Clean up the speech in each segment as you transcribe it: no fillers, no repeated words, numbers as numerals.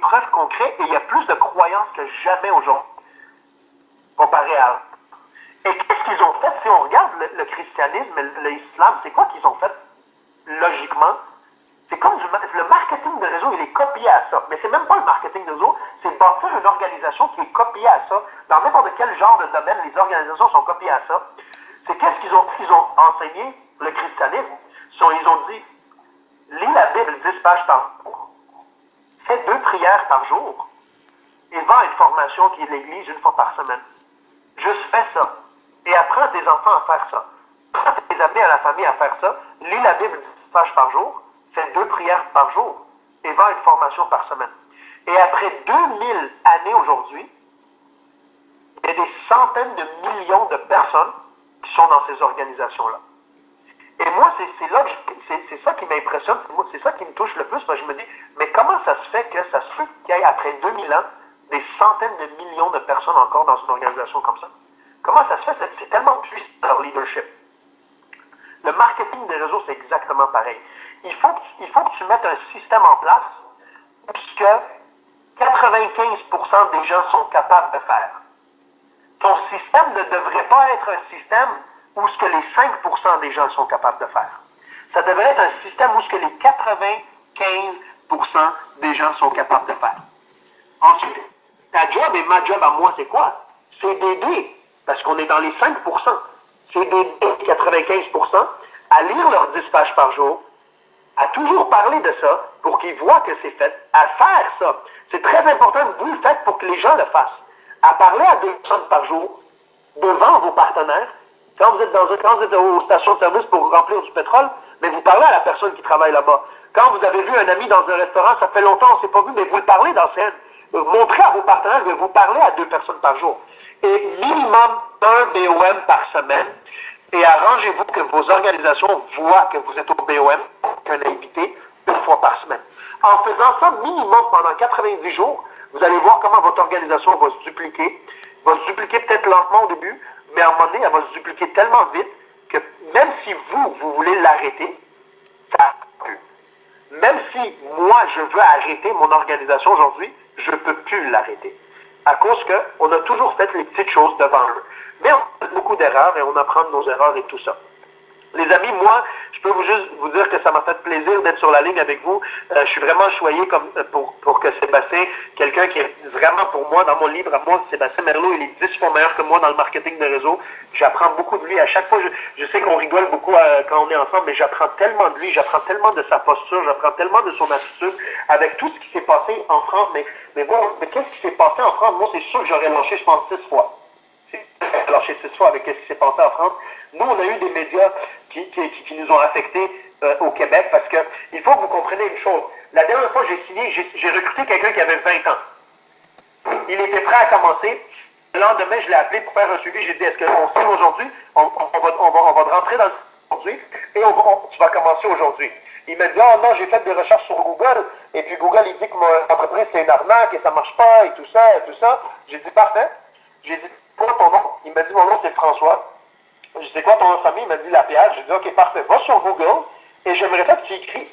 preuves concrètes et il y a plus de croyances que jamais aujourd'hui, comparé à... Et qu'est-ce qu'ils ont fait? Si on regarde le christianisme et l'islam, c'est quoi qu'ils ont fait logiquement? C'est comme le marketing de réseau, il est copié à ça. Mais c'est même pas le marketing de réseau, c'est bâtir une organisation qui est copiée à ça. Dans n'importe quel genre de domaine, les organisations sont copiées à ça. C'est qu'est-ce qu'ils ont enseigné, le christianisme? Ils ont dit, lis la Bible 10 pages par jour, fais 2 prières par jour, et va à une formation qui est l'église une fois par semaine. Juste fais ça. Et apprends tes enfants à faire ça. Apprends tes amis à la famille à faire ça. Lis la Bible 10 pages par jour, fais 2 prières par jour, et va à une formation par semaine. Et après 2000 années aujourd'hui, il y a des centaines de millions de personnes qui sont dans ces organisations-là. Et moi, c'est ça qui m'impressionne, c'est ça qui me touche le plus, parce que je me dis, mais comment ça se fait que ça se fait qu'il y ait, après 2000 ans, des centaines de millions de personnes encore dans une organisation comme ça? Comment ça se fait? C'est tellement puissant leur leadership. Le marketing des réseaux, c'est exactement pareil. Il faut que tu mettes un système en place où ce que 95% des gens sont capables de faire. Ton système ne devrait pas être un système où ce que les 5% des gens sont capables de faire. Ça devrait être un système où ce que les 95% des gens sont capables de faire. Ensuite, ta job et ma job à moi, c'est quoi? C'est d'aider, parce qu'on est dans les 5%, c'est d'aider les 95% à lire leurs 10 pages par jour, à toujours parler de ça pour qu'ils voient que c'est fait, à faire ça. C'est très important que vous le faites pour que les gens le fassent. À parler à 2 personnes par jour, devant vos partenaires, quand vous êtes aux stations de service pour remplir du pétrole, mais vous parlez à la personne qui travaille là-bas. Quand vous avez vu un ami dans un restaurant, ça fait longtemps qu'on ne s'est pas vu, mais vous le parlez dans scène. Montrez à vos partenaires que vous parlez à 2 personnes par jour. Et minimum 1 BOM par semaine. Et arrangez-vous que vos organisations voient que vous êtes au BOM, qu'un invité, 1 fois par semaine. En faisant ça minimum pendant 90 jours, vous allez voir comment votre organisation va se dupliquer. Va se dupliquer peut-être lentement au début, mais à un moment donné, elle va se dupliquer tellement vite que même si vous voulez l'arrêter, ça ne peut. Même si moi, je veux arrêter mon organisation aujourd'hui, je ne peux plus l'arrêter. À cause qu'on a toujours fait les petites choses devant eux. Mais on fait beaucoup d'erreurs et on apprend de nos erreurs et tout ça. Les amis, moi, je peux juste vous dire que ça m'a fait plaisir d'être sur la ligne avec vous. Je suis vraiment choyé pour que Sébastien, quelqu'un qui est vraiment pour moi, dans mon livre à moi, Sébastien Merleau, il est 10 fois meilleur que moi dans le marketing de réseau. J'apprends beaucoup de lui. À chaque fois, je sais qu'on rigole beaucoup quand on est ensemble, mais j'apprends tellement de lui, j'apprends tellement de sa posture, j'apprends tellement de son attitude, avec tout ce qui s'est passé en France. Mais bon, qu'est-ce qui s'est passé en France? Moi, c'est sûr que j'aurais lâché, je pense, 6 fois. J'ai lâché 6 fois avec ce qui s'est passé en France. Nous, on a eu des médias qui nous ont affectés au Québec parce que il faut que vous compreniez une chose. La dernière fois que j'ai signé, j'ai recruté quelqu'un qui avait 20 ans. Il était prêt à commencer. Le lendemain, je l'ai appelé pour faire un suivi. J'ai dit, est-ce qu'on signe aujourd'hui? On va rentrer dans le aujourd'hui et tu vas commencer aujourd'hui. Il m'a dit, oh non, j'ai fait des recherches sur Google et puis Google, il dit que mon entreprise, c'est une arnaque et ça marche pas et tout ça et tout ça. J'ai dit, parfait. J'ai dit, quoi ton nom? Il m'a dit, mon nom, c'est François. Je dis, quoi ton nom de famille? Il m'a dit Lapierre. J'ai dit, OK, parfait. Va sur Google et j'aimerais pas que tu écris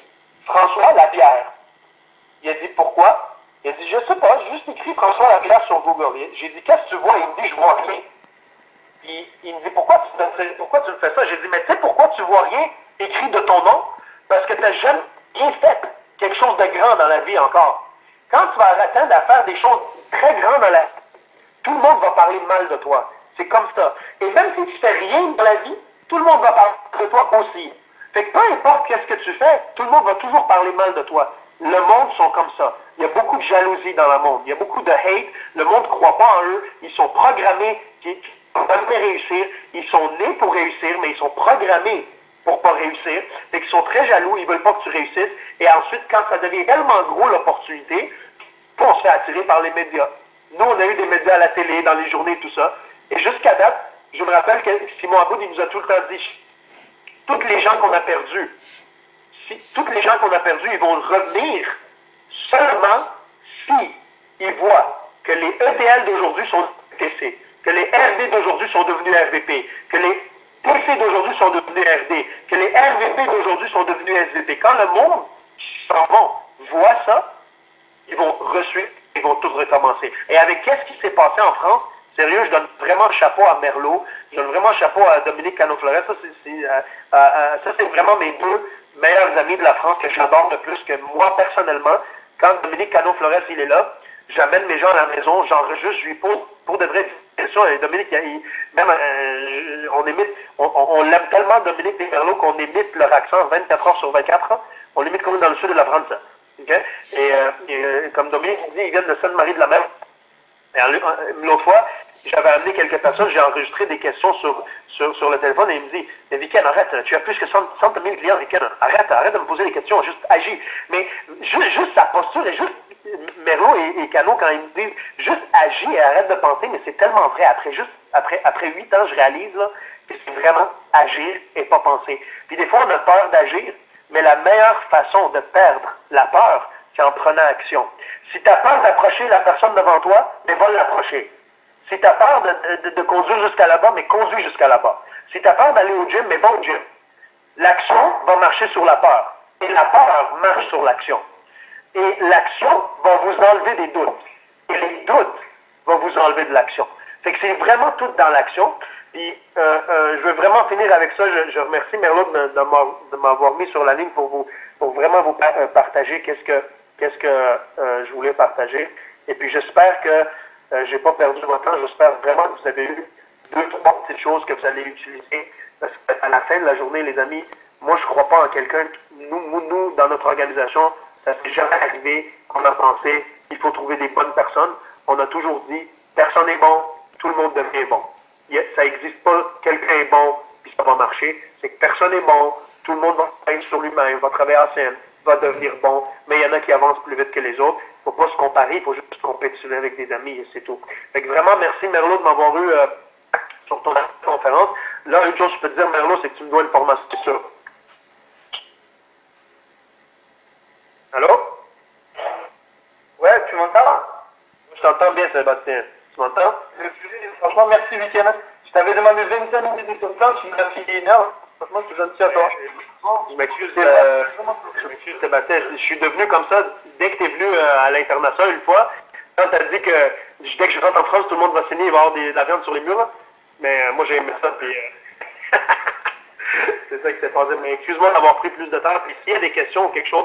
François Lapierre. Il a dit, pourquoi? Il a dit, je sais pas, j'ai juste écrit François Lapierre sur Google. J'ai dit, qu'est-ce que tu vois? Il me dit, je vois rien. Il me dit, pourquoi tu me fais ça? J'ai dit, mais tu sais pourquoi tu vois rien écrit de ton nom? Parce que tu n'as jamais rien fait quelque chose de grand dans la vie encore. Quand tu vas attendre à faire des choses très grandes dans la vie, tout le monde va parler mal de toi. C'est comme ça. Et même si tu fais rien dans la vie, tout le monde va parler de toi aussi. Fait que peu importe qu'est-ce que tu fais, tout le monde va toujours parler mal de toi. Le monde sont comme ça. Il y a beaucoup de jalousie dans le monde. Il y a beaucoup de hate. Le monde ne croit pas en eux. Ils sont programmés pour jamais réussir. Ils sont nés pour réussir, mais ils sont programmés pour pas réussir. Fait qu'ils sont très jaloux. Ils veulent pas que tu réussisses. Et ensuite, quand ça devient tellement gros l'opportunité, on se fait attirer par les médias. Nous, on a eu des médias à la télé, dans les journées, tout ça. Et jusqu'à date, je me rappelle que Simon Aboud, il nous a tout le temps dit, toutes les gens qu'on a perdus, toutes les gens qu'on a perdus, ils vont revenir seulement si ils voient que les ETL d'aujourd'hui sont TC, que les RD d'aujourd'hui sont devenus RVP, que les TC d'aujourd'hui sont devenus RD, que les RVP d'aujourd'hui sont devenus SVP. Quand le monde s'en va, voit ça, ils vont reçu, ils vont tous recommencer. Et avec qu'est-ce qui s'est passé en France, sérieux, je donne vraiment chapeau à Merlot, je donne vraiment chapeau à Dominique Cano-Flores. Ça, c'est vraiment mes deux meilleurs amis de la France que j'adore le plus que moi personnellement. Quand Dominique Cano-Flores, il est là, j'amène mes gens à la maison, j'enregistre, je lui pose pour de vraies questions. Et Dominique, on l'aime tellement, Dominique et Merlot, qu'on imite leur accent 24 heures sur 24. On l'imite comme dans le sud de la France. Okay? Et comme Dominique dit, ils viennent de Sainte-Marie-de-la-Mer. L'autre fois, j'avais amené quelques personnes, j'ai enregistré des questions sur le téléphone et il me dit, mais Viken, arrête, tu as plus que 100 000 clients, Viken, arrête de me poser des questions, juste agis. Mais juste sa posture et juste Merlot et Cano, quand ils me disent juste agis et arrête de penser, mais c'est tellement vrai. Après 8 ans, je réalise là, que c'est vraiment agir et pas penser. Puis des fois, on a peur d'agir, mais la meilleure façon de perdre la peur, c'est en prenant action. Si tu as peur d'approcher la personne devant toi, mais va l'approcher. Si tu as peur de conduire jusqu'à là-bas, mais conduis jusqu'à là-bas. Si tu as peur d'aller au gym, mais va au gym. L'action va marcher sur la peur. Et la peur marche sur l'action. Et l'action va vous enlever des doutes. Et les doutes vont vous enlever de l'action. Fait que c'est vraiment tout dans l'action. Puis je veux vraiment finir avec ça. Je remercie Merlot de m'avoir mis sur la ligne pour vraiment vous partager qu'est-ce que je voulais partager. Et puis j'espère que j'ai pas perdu votre temps. J'espère vraiment que vous avez eu 2-3 petites choses que vous allez utiliser. Parce qu'à la fin de la journée, les amis, moi je crois pas en quelqu'un. Nous, dans notre organisation, ça s'est jamais arrivé qu'on a pensé il faut trouver des bonnes personnes. On a toujours dit personne n'est bon, tout le monde devient bon. Ça n'existe pas, quelqu'un est bon, puis ça va marcher. C'est que personne n'est bon, tout le monde va travailler sur lui-même, va travailler en scène, va devenir bon, mais il y en a qui avancent plus vite que les autres. Il ne faut pas se comparer, il faut juste compétitionner avec des amis et c'est tout. Fait que vraiment, merci Merlot de m'avoir eu sur ton conférence. Là, une chose que je peux te dire, Merlot, c'est que tu me dois une formation sur. Allô? Ouais, tu m'entends? Je t'entends bien, Sébastien. Tu m'entends? Franchement, merci, Viken. Je t'avais demandé 25 minutes de temps, tu m'as filé 1 heure. Franchement, c'est gentil à toi. Je m'excuse, Sébastien. Je suis devenu comme ça dès que tu es venu à l'international une fois. Quand tu as dit que dès que je rentre en France, tout le monde va signer, il va y avoir de la viande sur les murs. Mais moi, j'ai aimé ça. Puis, c'est ça qui s'est passé. Mais excuse-moi d'avoir pris plus de temps. Puis s'il y a des questions ou quelque chose,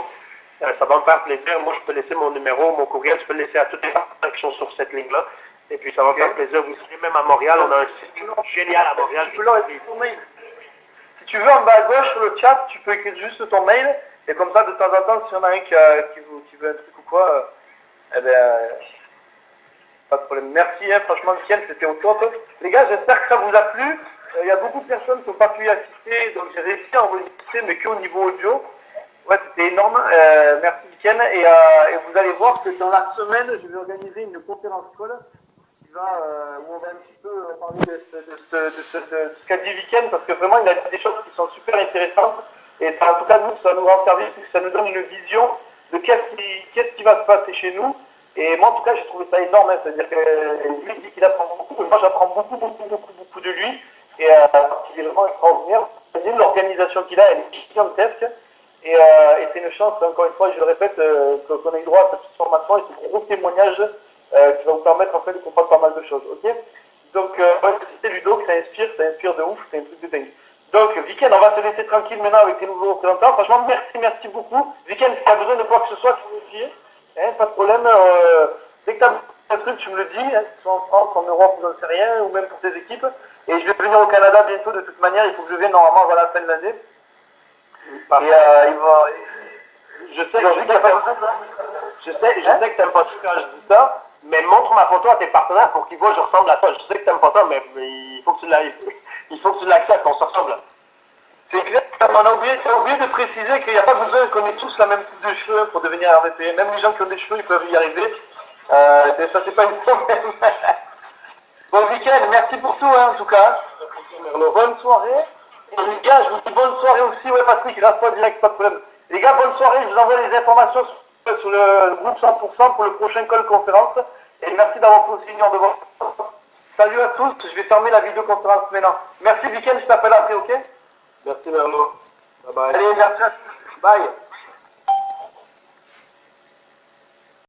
ça va me faire plaisir. Moi, je peux laisser mon numéro, mon courriel. Je peux le laisser à toutes les personnes qui sont sur cette ligne-là. Et puis, ça va me faire plaisir. Vous serez même à Montréal. On a un site génial à Montréal. Tu peux leur écrire ton mail. Si tu veux, en bas à gauche, sur le chat, tu peux écrire juste ton mail. Et comme ça, de temps en temps, s'il y en a un qui veut un truc ou quoi, eh bien, pas de problème. Merci, hein, franchement, Viken, c'était au top. Les gars, j'espère que ça vous a plu. Il y a beaucoup de personnes qui n'ont pas pu y assister, donc j'ai réussi à enregistrer, mais qu'au niveau audio. Ouais, c'était énorme. Merci, Viken. Et vous allez voir que dans la semaine, je vais organiser une conférence call où on va un petit peu parler de ce qu'a dit Viken, parce que vraiment, il a dit des choses qui sont super intéressantes. Et en tout cas, nous, ça nous rend service, ça nous donne une vision de qu'est-ce qui va se passer chez nous. Et moi, en tout cas, j'ai trouvé ça énorme. Hein. C'est-à-dire que lui, il dit qu'il apprend beaucoup, et moi, j'apprends beaucoup de lui. Et il est vraiment extraordinaire. L'organisation qu'il a, elle est gigantesque. Et c'est une chance, encore une fois, je le répète, qu'on ait eu droit à cette formation et ce gros témoignage qui va vous permettre en fait de comprendre pas mal de choses. Ok? Donc, c'est Ludo, ça inspire de ouf, c'est un truc de dingue. Donc, Viken, on va se laisser tranquille maintenant avec tes nouveaux représentants. Franchement, merci beaucoup. Viken, si tu as besoin de quoi que ce soit, tu me le dis. Hein, pas de problème. Dès que tu as un truc, tu me le dis. Hein, que ce soit en France, en Europe, j'en sais rien, ou même pour tes équipes. Et je vais venir au Canada bientôt, de toute manière. Il faut que je vienne normalement avant la fin de l'année. Je sais que t'aimes pas ça quand je dis ça, mais montre ma photo à tes partenaires pour qu'ils voient que je ressemble à toi. Je sais que t'aimes pas ça, mais il faut que tu l'acceptes, on se ressemble. C'est clair, on a oublié de préciser qu'il n'y a pas besoin qu'on ait tous la même coupe de cheveux pour devenir RVP. Même les gens qui ont des cheveux, ils peuvent y arriver. Ça, c'est pas une problème. Bon, Viken, merci pour tout, hein, en tout cas. Bonne soirée. Et les gars, je vous dis bonne soirée aussi. Ouais, Patrick, reste pas direct, pas de problème. Les gars, bonne soirée. Je vous envoie les informations sur le groupe 100% pour le prochain call conférence. Et merci d'avoir posé une heure de voir. Salut à tous. Je vais fermer la vidéoconférence maintenant. Merci, Viken. Je t'appelle après, ok? Merci, Merlot. Bye bye. Allez, merci. Bye.